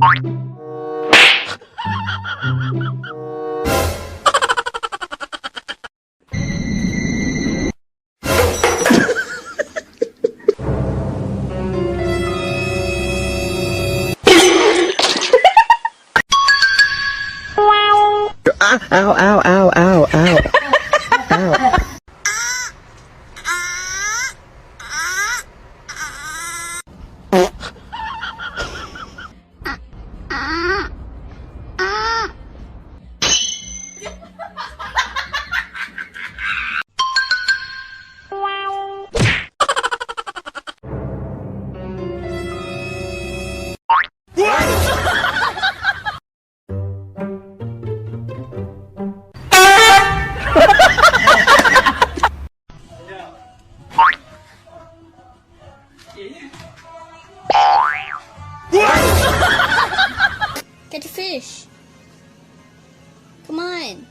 Ow, ow, ow, ow, ow. Ow. Get a fish. Come on.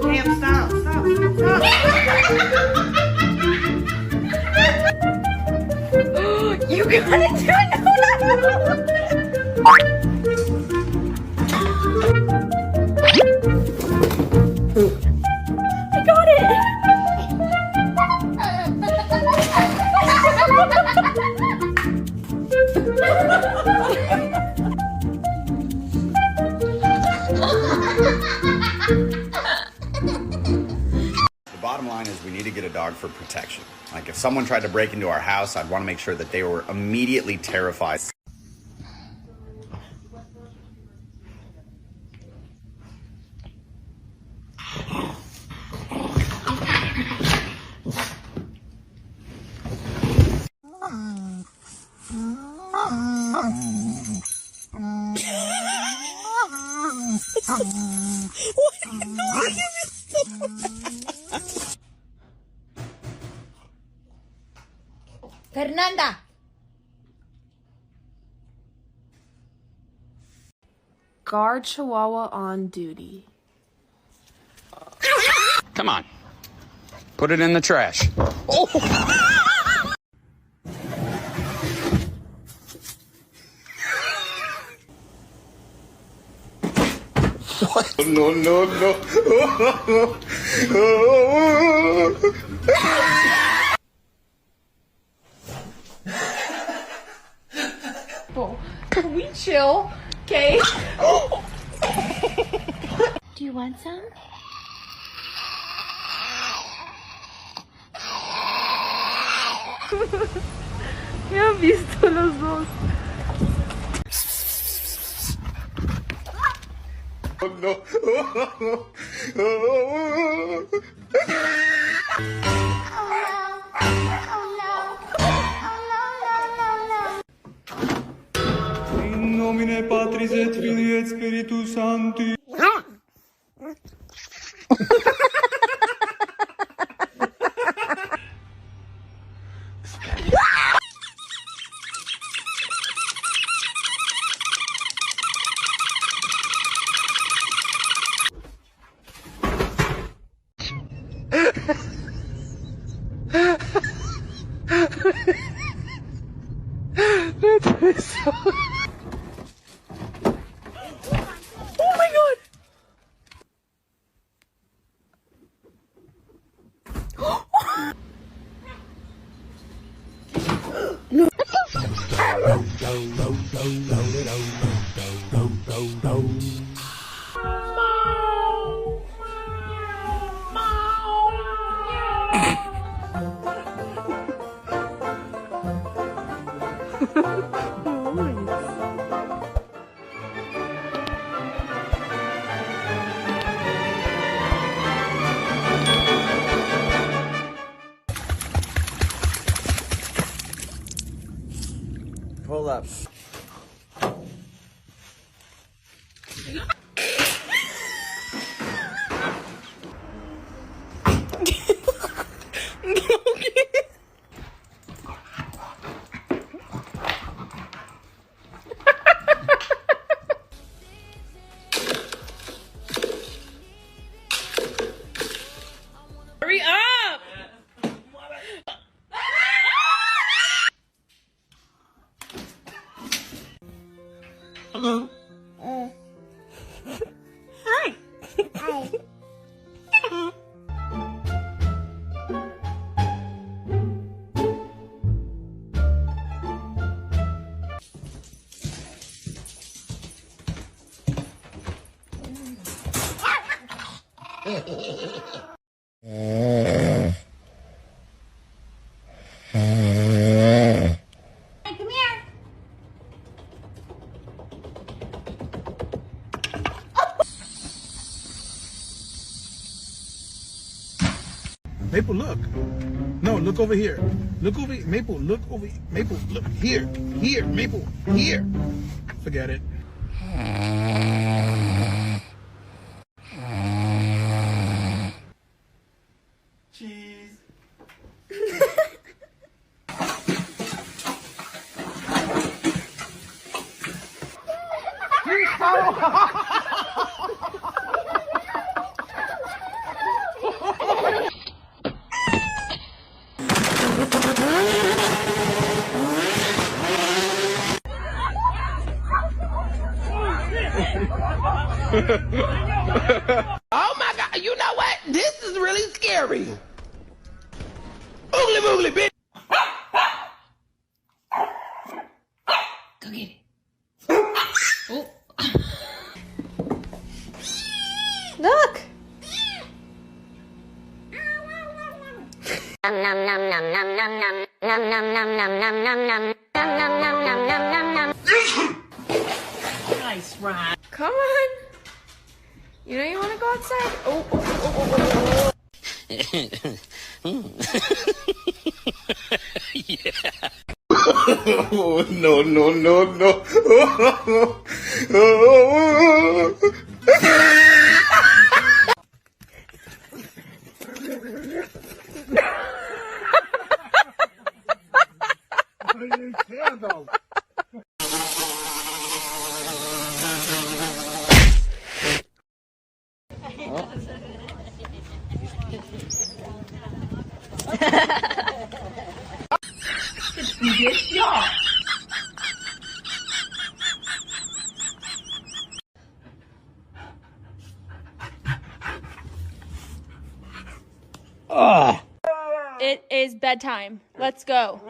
Damn, stop. You gotta do I got The bottom line is we need to get a dog for protection. Like if someone tried to break into our house, I'd want to make sure that they were immediately terrified. Fernanda. Guard Chihuahua on duty. Come on. Put it in the trash. What? No, no, no. Can we chill? Okay. Do you want some? Me han visto los dos. No. In nomine Patris et Filii et Spiritus Sancti. Oh my god! pull-ups. Hurry up! Maple, look. No, look over here. Look over, Maple, look over, Maple, look here. Here, Maple, here. Forget it. Cheese. Oh my God! You know what? This is really scary. Oogly boogly, bitch. Go get it. Look! Nice, Ron. Come on! You know you want to go outside? Oh. Oh, no, no, no, no. It is bedtime. Let's go.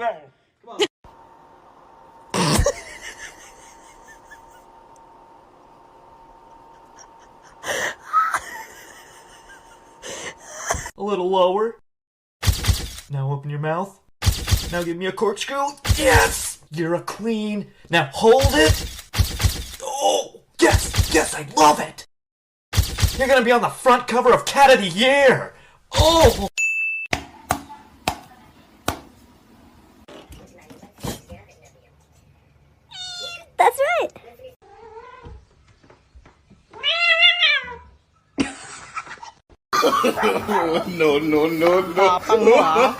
A little lower. Now open your mouth. Now give me a corkscrew. Yes! You're a queen. Now hold it. Oh, yes, yes, I love it. You're gonna be on the front cover of Cat of the Year. Oh! That's right. No, no, no, no. Tapang mo, ah.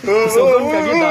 Gusto kong kagita.